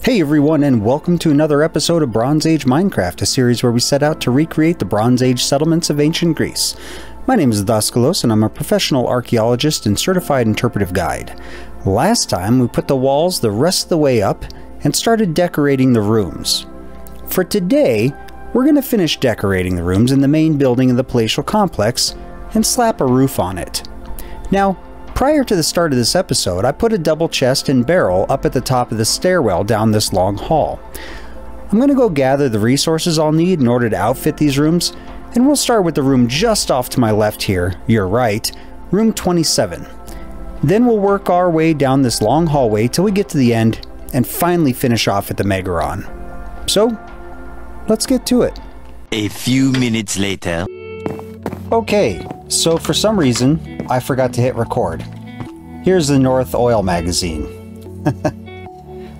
Hey everyone, and welcome to another episode of Bronze Age Minecraft, a series where we set out to recreate the Bronze Age settlements of ancient Greece. My name is Daskalos, and I'm a professional archaeologist and certified interpretive guide. Last time, we put the walls the rest of the way up and started decorating the rooms. For today, we're going to finish decorating the rooms in the main building of the palatial complex and slap a roof on it. Now, prior to the start of this episode, I put a double chest and barrel up at the top of the stairwell down this long hall. I'm going to go gather the resources I'll need in order to outfit these rooms, and we'll start with the room just off to my left here, your right, room 27. Then we'll work our way down this long hallway till we get to the end and finally finish off at the Megaron. So, let's get to it. A few minutes later. Okay, so for some reason, I forgot to hit record. Here's the North Oil magazine.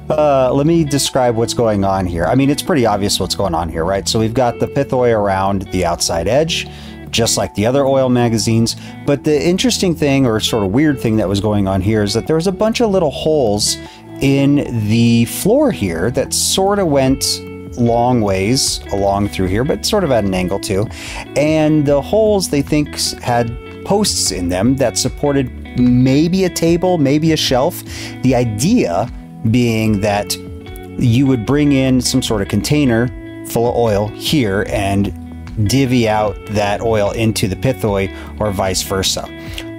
Let me describe what's going on here. I mean, it's pretty obvious what's going on here, right? So we've got the pithoi around the outside edge, just like the other oil magazines. But the interesting thing, or sort of weird thing that was going on here, is that there was a bunch of little holes in the floor here that sort of went long ways along through here, but sort of at an angle too. And the holes, they think, had posts in them that supported maybe a table, maybe a shelf. The idea being that you would bring in some sort of container full of oil here and divvy out that oil into the pithoi, or vice versa.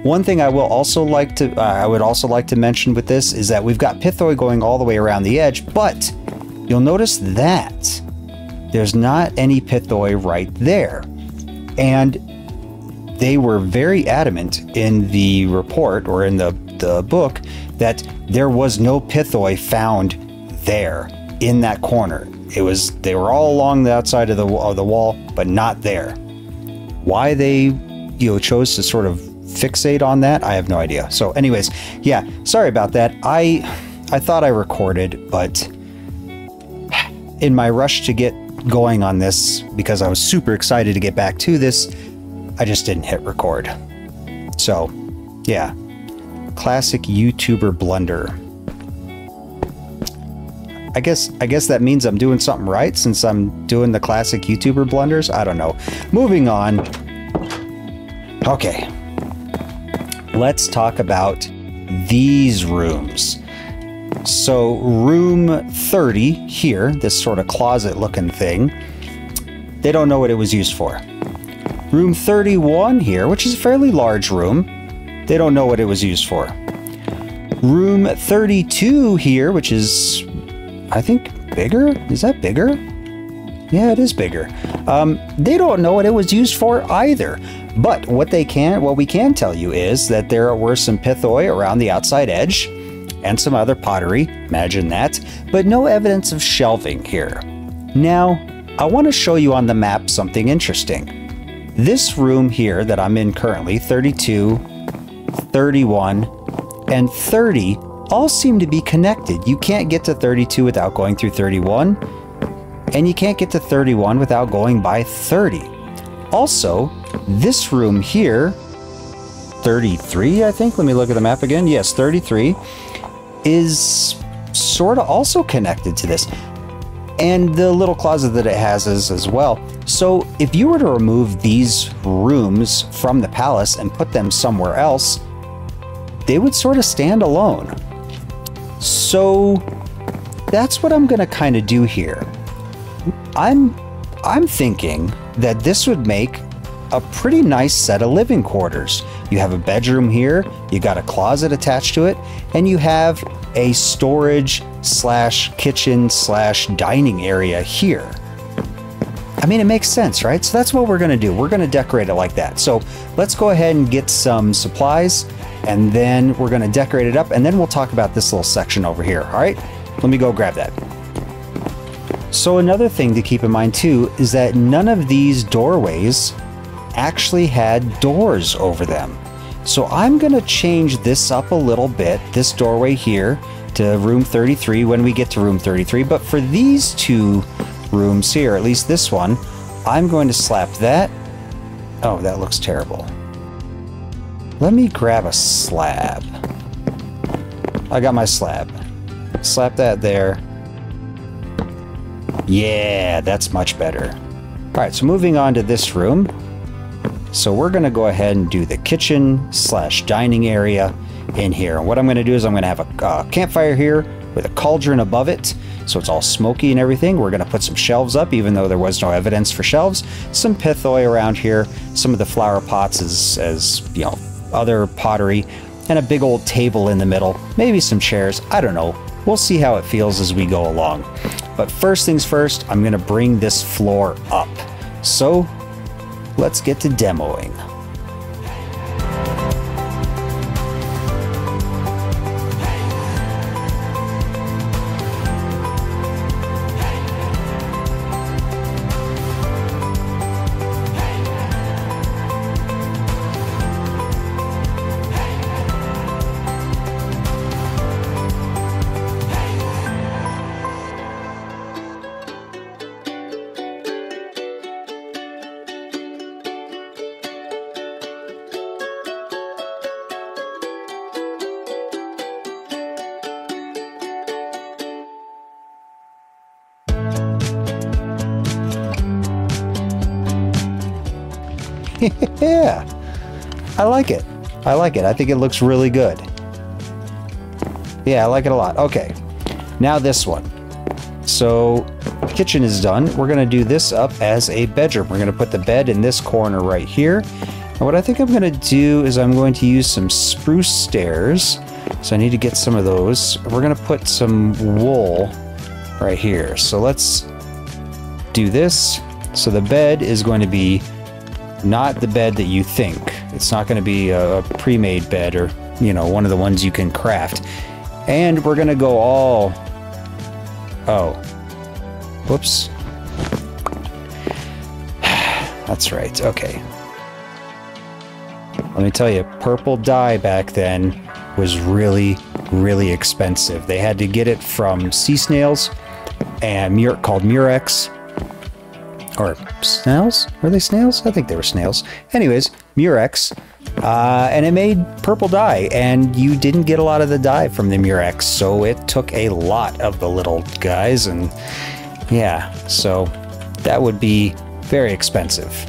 One thing I would also like to mention with this is that we've got pithoi going all the way around the edge, but you'll notice that there's not any pithoi right there. And they were very adamant in the report, or in the book, that there was no pithoi found there in that corner. They were all along the outside of the wall, but not there. Why they chose to sort of fixate on that, I have no idea. So anyways, yeah, sorry about that. I thought I recorded, but in my rush to get going on this, because I was super excited to get back to this, I just didn't hit record. So, yeah. Classic YouTuber blunder. I guess that means I'm doing something right, since I'm doing the classic YouTuber blunders. I don't know. Moving on. Okay. Let's talk about these rooms. So room 30 here, this sort of closet looking thing, they don't know what it was used for. Room 31 here, which is a fairly large room, they don't know what it was used for. Room 32 here, which is, I think, bigger? Is that bigger? Yeah, it is bigger. They don't know what it was used for either. But what we can tell you is that there were some pithoi around the outside edge, and some other pottery, imagine that, but no evidence of shelving here. Now, I want to show you on the map something interesting. This room here that I'm in currently, 32, 31, and 30, all seem to be connected. You can't get to 32 without going through 31, and you can't get to 31 without going by 30. Also, this room here, 33, I think, let me look at the map again. Yes, 33. Is sort of also connected to this, and the little closet that it has is as well. So if you were to remove these rooms from the palace and put them somewhere else, they would sort of stand alone. So that's what I'm gonna kind of do here. I'm thinking that this would make a pretty nice set of living quarters. You have a bedroom here, you got a closet attached to it, and you have a storage slash kitchen slash dining area here. I mean, it makes sense, right? So that's what we're gonna do. We're gonna decorate it like that. So let's go ahead and get some supplies, and then we're gonna decorate it up, and then we'll talk about this little section over here, all right? Let me go grab that. So another thing to keep in mind too is that none of these doorways actually had doors over them. So I'm gonna change this up a little bit, this doorway here, to room 33 when we get to room 33. But for these two rooms here, at least this one, I'm going to slap that. Oh, that looks terrible. Let me grab a slab. I got my slab. Slap that there. Yeah, that's much better. All right, so moving on to this room. So we're going to go ahead and do the kitchen / dining area in here. And what I'm going to do is I'm going to have a campfire here with a cauldron above it. So it's all smoky and everything. We're going to put some shelves up, even though there was no evidence for shelves. Some pithoi around here. Some of the flower pots as you know, other pottery. And a big old table in the middle. Maybe some chairs. I don't know. We'll see how it feels as we go along. But first things first, I'm going to bring this floor up. So let's get to demoing. Yeah, I like it. I like it. I think it looks really good. Yeah, I like it a lot. Okay, now this one. So, kitchen is done. We're going to do this up as a bedroom. We're going to put the bed in this corner right here. And what I think I'm going to do is I'm going to use some spruce stairs. So I need to get some of those. We're going to put some wool right here. So let's do this. So the bed is going to be not the bed that you think. It's not going to be a pre-made bed or, you know, one of the ones you can craft. And we're going to go all... Oh. Whoops. That's right. Okay. Let me tell you, purple dye back then was really, really expensive. They had to get it from sea snails and called murex. Or snails? Were they snails? I think they were snails. Anyways, murex. And it made purple dye, and you didn't get a lot of the dye from the murex, so it took a lot of the little guys, and yeah, so that would be very expensive.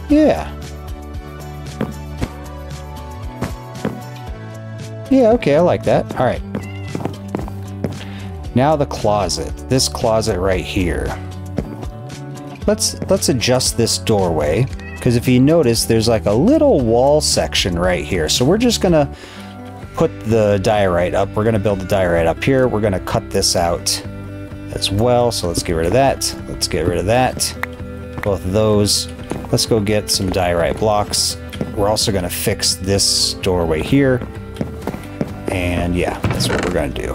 Yeah. Yeah, okay, I like that. All right. Now the closet. This closet right here. Let's adjust this doorway, because if you notice, there's like a little wall section right here. So we're just gonna put the diorite up. We're gonna build the diorite up here. We're gonna cut this out as well. So let's get rid of that. Let's get rid of that. Both of those. Let's go get some diorite blocks. We're also going to fix this doorway here. And yeah, that's what we're going to do.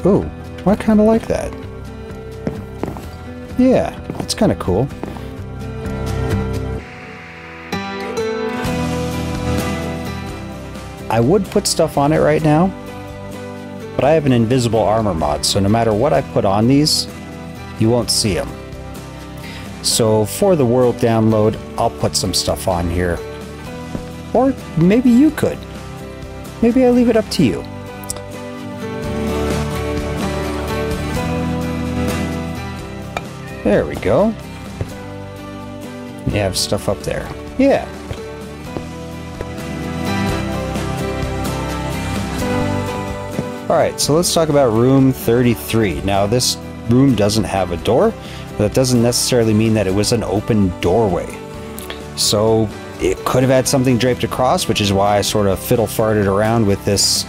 Ooh, I kind of like that. Yeah, that's kind of cool. I would put stuff on it right now, but I have an invisible armor mod, so no matter what I put on these, you won't see them. So for the world download, I'll put some stuff on here. Or maybe you could. Maybe I leave it up to you. There we go. You have stuff up there. Yeah. Alright, so let's talk about room 33. Now, this room doesn't have a door, but that doesn't necessarily mean that it was an open doorway. So, it could have had something draped across, which is why I sort of fiddle-farted around with this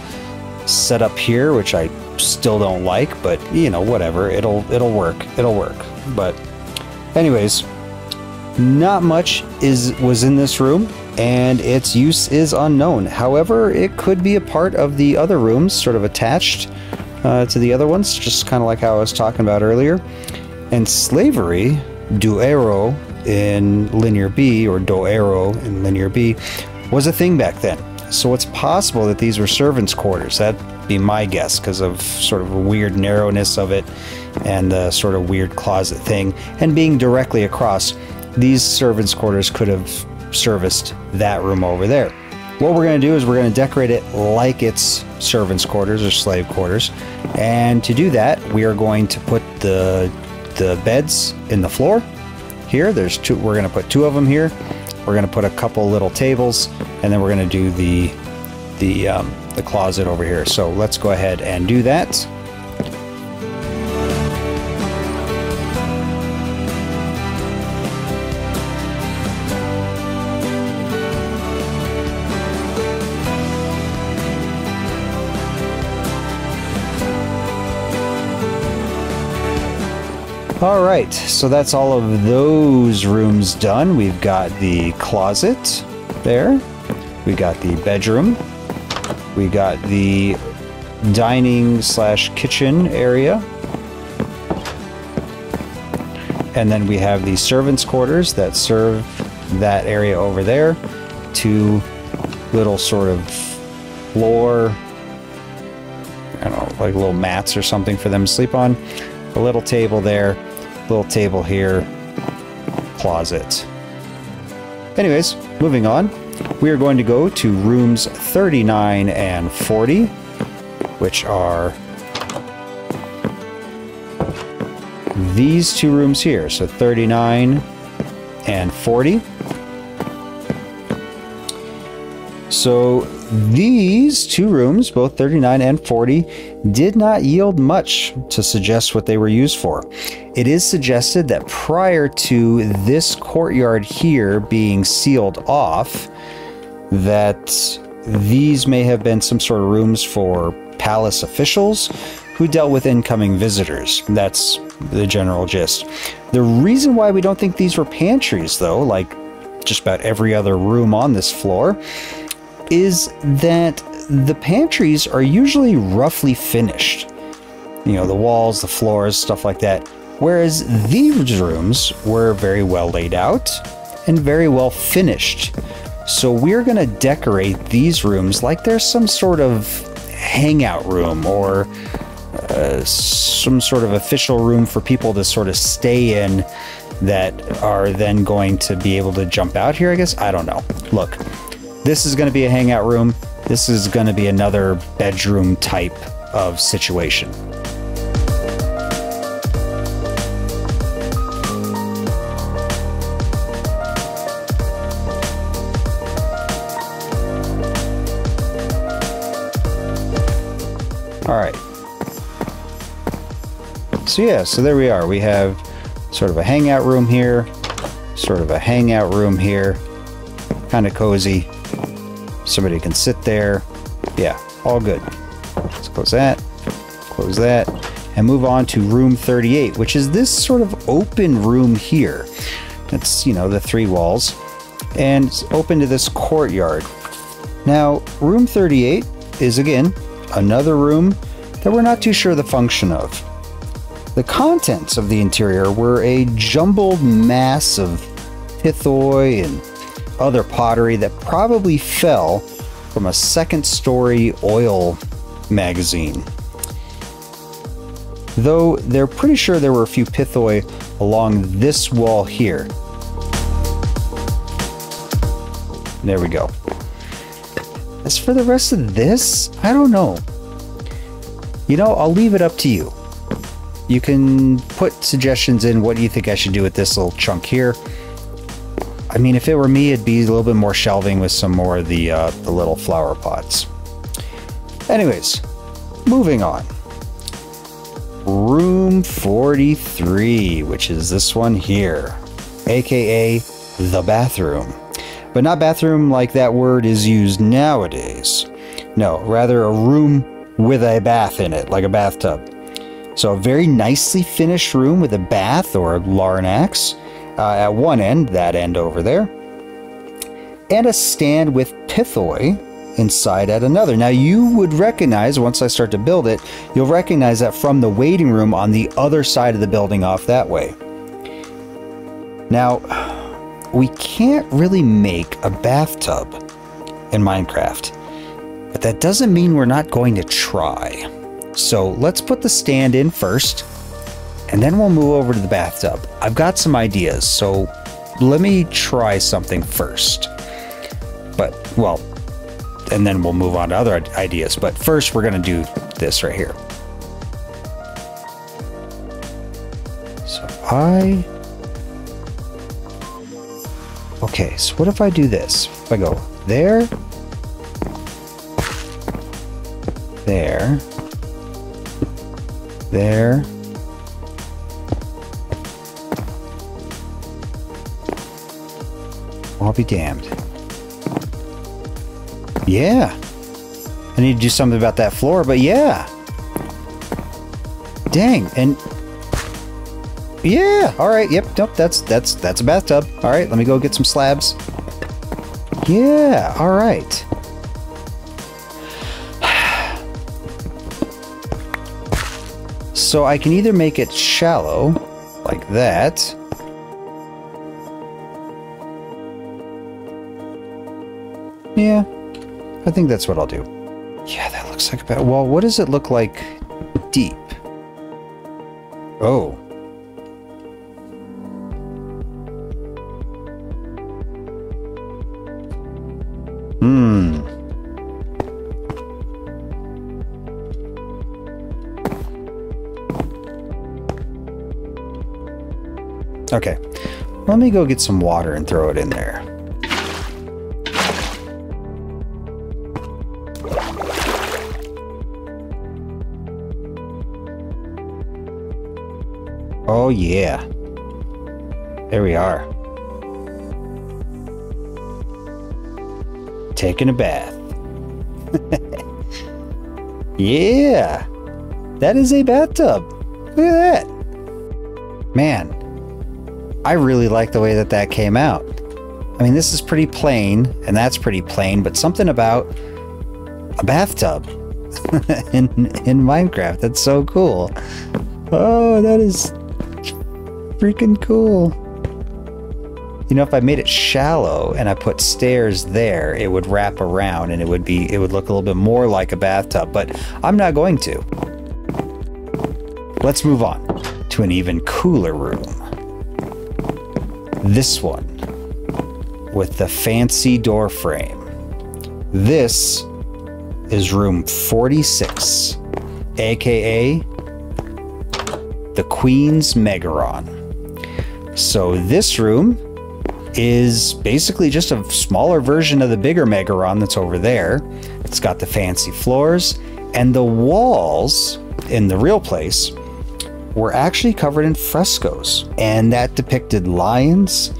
setup here, which I still don't like, but, you know, whatever. It'll work. It'll work. But, anyways, not much was in this room, and its use is unknown. However, it could be a part of the other rooms, sort of attached to the other ones, just kind of like how I was talking about earlier. And slavery, duero in Linear B, or doero in Linear B, was a thing back then. So it's possible that these were servants' quarters. That'd be my guess because of sort of a weird narrowness of it and the sort of weird closet thing. And being directly across, these servants' quarters could have serviced that room over there. What we're going to do is we're going to decorate it like it's servants' quarters or slave quarters. And to do that, we are going to put the beds in the floor. Here, there's two. We're going to put 2 of them here. We're going to put a couple little tables, and then we're going to do the closet over here. So let's go ahead and do that. All right, so that's all of those rooms done. We've got the closet there. We got the bedroom. We got the dining / kitchen area. And then we have the servants' quarters that serve that area over there. 2 little sort of floor, I don't know, like little mats or something for them to sleep on. A little table there. Little table here, closet. Anyways, moving on, we are going to go to rooms 39 and 40, which are these 2 rooms here. So 39 and 40. So these 2 rooms, both 39 and 40, did not yield much to suggest what they were used for. It is suggested that prior to this courtyard here being sealed off, that these may have been some sort of rooms for palace officials who dealt with incoming visitors. That's the general gist. The reason why we don't think these were pantries, though, like just about every other room on this floor, is that the pantries are usually roughly finished. You know, the walls, the floors, stuff like that. Whereas these rooms were very well laid out and very well finished. So we're going to decorate these rooms like there's some sort of hangout room or some sort of official room for people to sort of stay in that are then going to be able to jump out here, I guess. I don't know. Look, this is going to be a hangout room. This is going to be another bedroom type of situation. All right. So yeah, so there we are. We have sort of a hangout room here, sort of a hangout room here, kind of cozy. Somebody can sit there. Yeah, all good. Let's close that, and move on to room 38, which is this sort of open room here. It's, you know, the 3 walls, and it's open to this courtyard. Now, room 38 is, again, another room that we're not too sure the function of. The contents of the interior were a jumbled mass of pithoi and other pottery that probably fell from a 2nd-story oil magazine. Though they're pretty sure there were a few pithoi along this wall here. There we go. As for the rest of this, I don't know. You know, I'll leave it up to you. You can put suggestions in. What do you think I should do with this little chunk here? I mean, if it were me, it'd be a little bit more shelving with some more of the little flower pots. Anyways, moving on. Room 43, which is this one here, aka the bathroom. But not bathroom like that word is used nowadays. No, rather a room with a bath in it, like a bathtub. So a very nicely finished room with a bath or larnax at one end, that end over there, and a stand with pithoi inside at another. Now you would recognize, once I start to build it, you'll recognize that from the waiting room on the other side of the building off that way. Now, we can't really make a bathtub in Minecraft. But that doesn't mean we're not going to try. So let's put the stand in first, and then we'll move over to the bathtub. I've got some ideas, so let me try something first. But, well, and then we'll move on to other ideas. But first, we're going to do this right here. So okay, so what if I do this? If I go there, there, there, I'll be damned. Yeah. I need to do something about that floor, but yeah. Dang, and yeah, all right, yep, nope, that's a bathtub. All right, let me go get some slabs. Yeah, all right. So I can either make it shallow, like that. Yeah, I think that's what I'll do. Yeah, that looks like a bad. Well, what does it look like deep? Oh. Okay, let me go get some water and throw it in there. Oh yeah, there we are. Taking a bath. Yeah, that is a bathtub. Look at that. Man, I really like the way that that came out. I mean, this is pretty plain, and that's pretty plain, but something about a bathtub in Minecraft, that's so cool. Oh, that is freaking cool. You know, if I made it shallow and I put stairs there, it would wrap around and it would look a little bit more like a bathtub, but I'm not going to. Let's move on to an even cooler room. This one with the fancy door frame. This is room 46, aka the Queen's Megaron. So this room is basically just a smaller version of the bigger Megaron that's over there. It's got the fancy floors, and the walls in the real place were actually covered in frescoes, and that depicted lions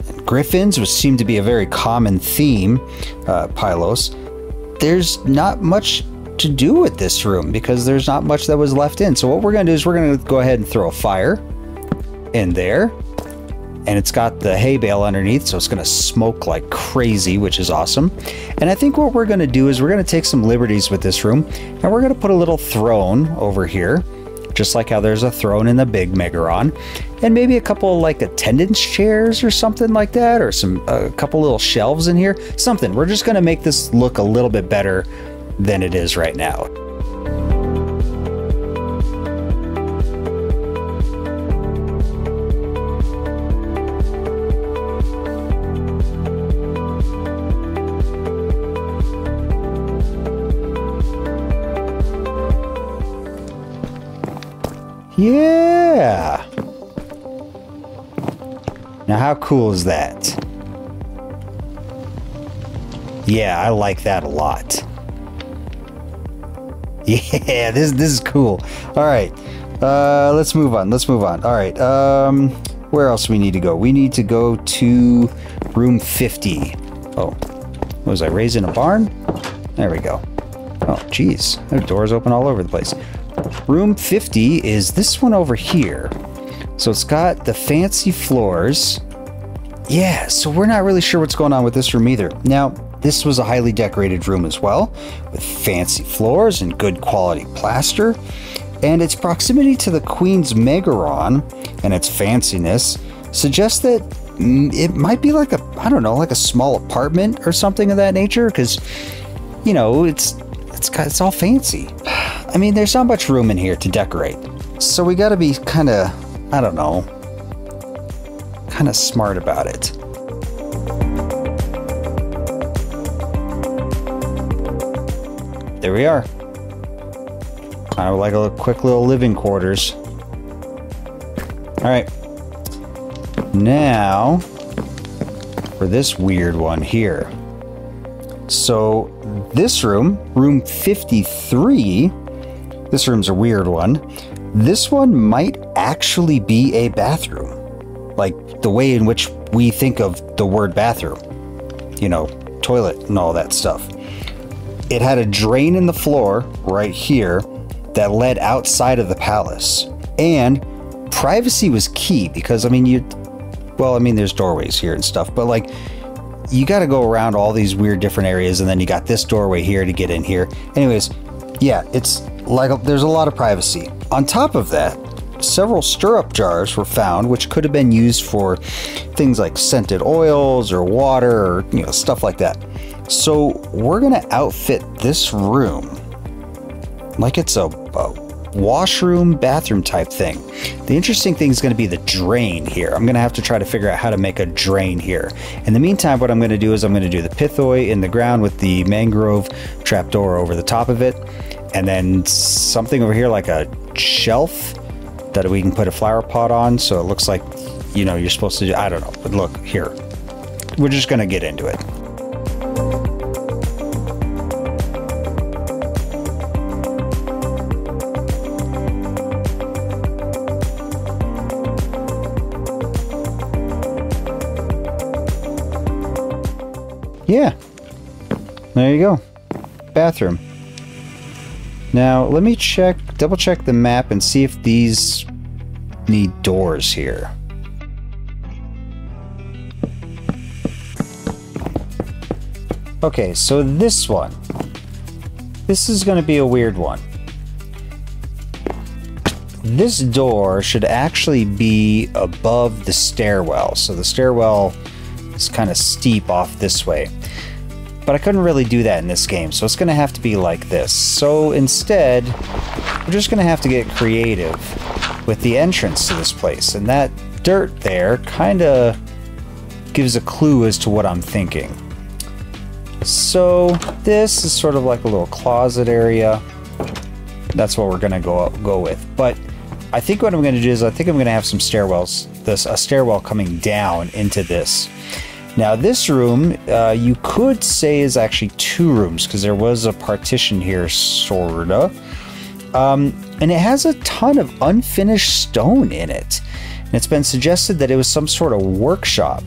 and griffins, which seemed to be a very common theme. Pylos. There's not much to do with this room because there's not much that was left in. So what we're going to do is we're going to go ahead and throw a fire in there. And it's got the hay bale underneath, so it's going to smoke like crazy, which is awesome. And I think what we're going to do is we're going to take some liberties with this room, and we're going to put a little throne over here, just like how there's a throne in the big Megaron, and maybe a couple like attendance chairs or something like that, or a couple little shelves in here, something. We're just going to make this look a little bit better than it is right now. Yeah! Now how cool is that? Yeah, I like that a lot. Yeah, this is cool. All right, let's move on. Let's move on. All right, where else do we need to go? We need to go to room 50. Oh, was I raised in a barn? There we go. Oh, geez, there's doors open all over the place. Room 50 is this one over here. So it's got the fancy floors. Yeah, so we're not really sure what's going on with this room either. Now, this was a highly decorated room as well, with fancy floors and good quality plaster. And its proximity to the Queen's Megaron and its fanciness suggests that it might be like a, I don't know, like a small apartment or something of that nature, because you know, it's all fancy. I mean, there's not much room in here to decorate. So we got to be kind of, I don't know, kind of smart about it. There we are. Kind of like a quick little living quarters. All right. Now, for this weird one here. So this room, room 53, this room's a weird one. This one might actually be a bathroom. Like the way in which we think of the word bathroom. You know, toilet and all that stuff. It had a drain in the floor right here that led outside of the palace. And privacy was key because, I mean, there's doorways here and stuff, but like, you got to go around all these weird different areas, and then you got this doorway here to get in here. Anyways, yeah, it's like there's a lot of privacy. On top of that, several stirrup jars were found, which could have been used for things like scented oils or water or, you know, stuff like that. So we're gonna outfit this room like it's a washroom, bathroom type thing. The interesting thing is going to be the drain here. I'm going to have to try to figure out how to make a drain here. In the meantime, what I'm going to do is I'm going to do the pithoi in the ground with the mangrove trapdoor over the top of it. And then something over here like a shelf that we can put a flower pot on. So it looks like, you know, you're supposed to do, I don't know, but look here. We're just going to get into it. Yeah, there you go. Bathroom. Now, let me double check the map and see if these need doors here. Okay, so this one. This is going to be a weird one. This door should actually be above the stairwell. So the stairwell is kind of steep off this way. But I couldn't really do that in this game, so it's going to have to be like this. So instead, we're just going to have to get creative with the entrance to this place. And that dirt there kind of gives a clue as to what I'm thinking. So this is sort of like a little closet area. That's what we're going to go with. But I think what I'm going to do is I think I'm going to have some stairwells, a stairwell coming down into this. Now this room, you could say is actually two rooms because there was a partition here, sorta. And it has a ton of unfinished stone in it. And it's been suggested that it was some sort of workshop.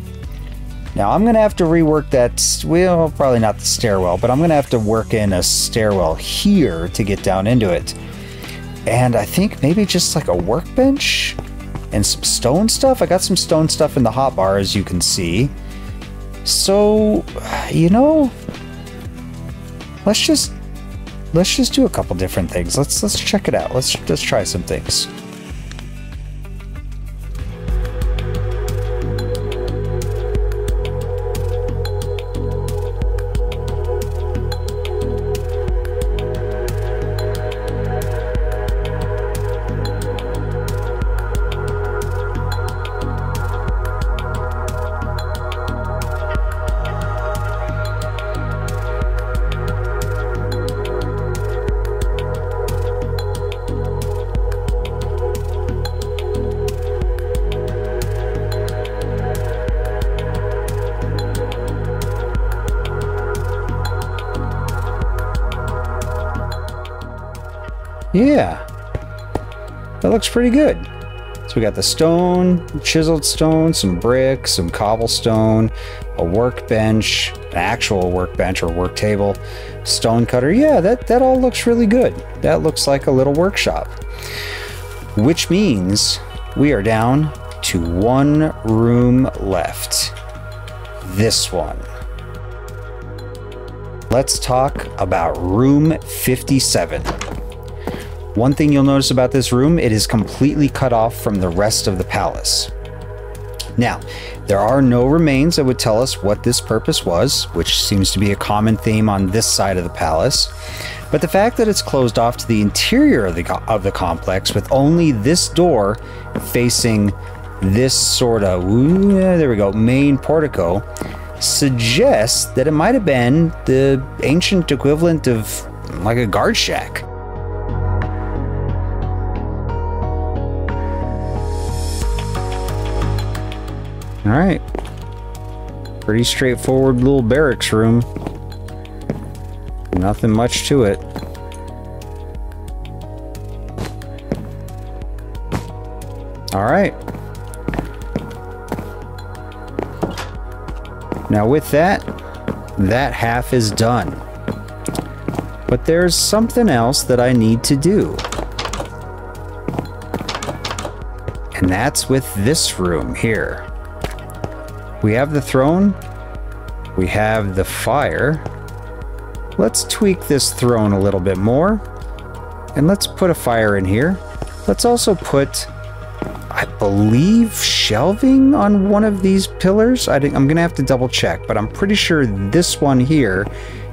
Now I'm going to have to rework that, well, probably not the stairwell, but I'm going to have to work in a stairwell here to get down into it. And I think maybe just like a workbench and some stone stuff. I got some stone stuff in the hotbar, as you can see. So, you know, let's just do a couple different things. Let's check it out. Let's try some things. Yeah, that looks pretty good. So we got the stone, chiseled stone, some brick, some cobblestone, a workbench, an actual workbench or work table, stone cutter. Yeah, that all looks really good. That looks like a little workshop. Which means we are down to one room left. This one. Let's talk about room 57. One thing you'll notice about this room, it is completely cut off from the rest of the palace. Now, there are no remains that would tell us what this purpose was, which seems to be a common theme on this side of the palace. But the fact that it's closed off to the interior of the complex with only this door facing this sort of, there we go, main portico, suggests that it might have been the ancient equivalent of like a guard shack. All right, pretty straightforward little barracks room. Nothing much to it. All right. Now with that half is done. But there's something else that I need to do. And that's with this room here. We have the throne. We have the fire. Let's tweak this throne a little bit more. And let's put a fire in here. Let's also put, I believe, shelving on one of these pillars. I'm going to have to double check, but I'm pretty sure this one here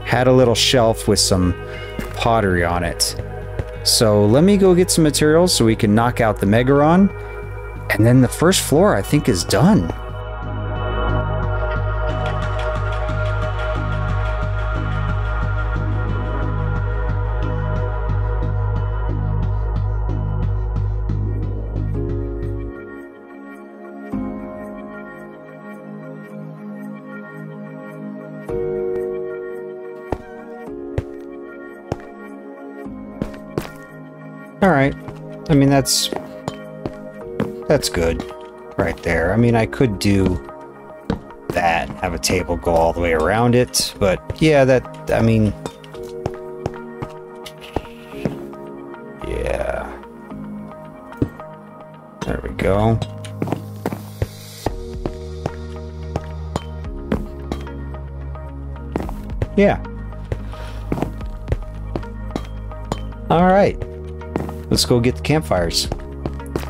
had a little shelf with some pottery on it. So let me go get some materials so we can knock out the Megaron. And then the first floor, I think, is done. All right. I mean, that's good right there. I mean, I could do that, have a table go all the way around it, but yeah, I mean, yeah. There we go. Yeah. All right. Let's go get the campfires.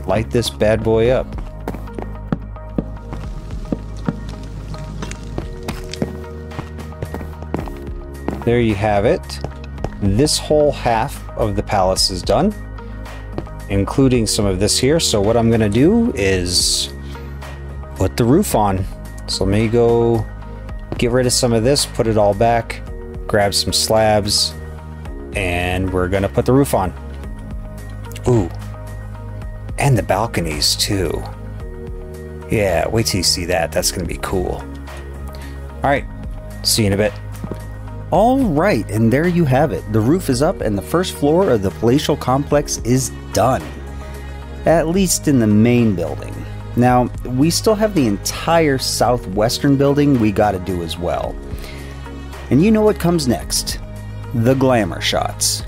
Light this bad boy up. There you have it. This whole half of the palace is done, including some of this here. So what I'm gonna do is put the roof on. So let me go get rid of some of this, put it all back, grab some slabs, and we're gonna put the roof on. Ooh, and the balconies too. Yeah, wait till you see that. That's gonna be cool. All right, see you in a bit. All right, and there you have it. The roof is up and the first floor of the palatial complex is done. At least in the main building. Now, we still have the entire southwestern building we gotta do as well. And you know what comes next? The glamour shots.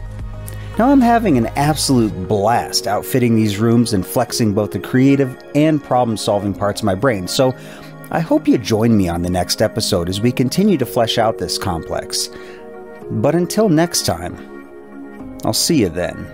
Now I'm having an absolute blast outfitting these rooms and flexing both the creative and problem-solving parts of my brain, so I hope you join me on the next episode as we continue to flesh out this complex. But until next time, I'll see you then.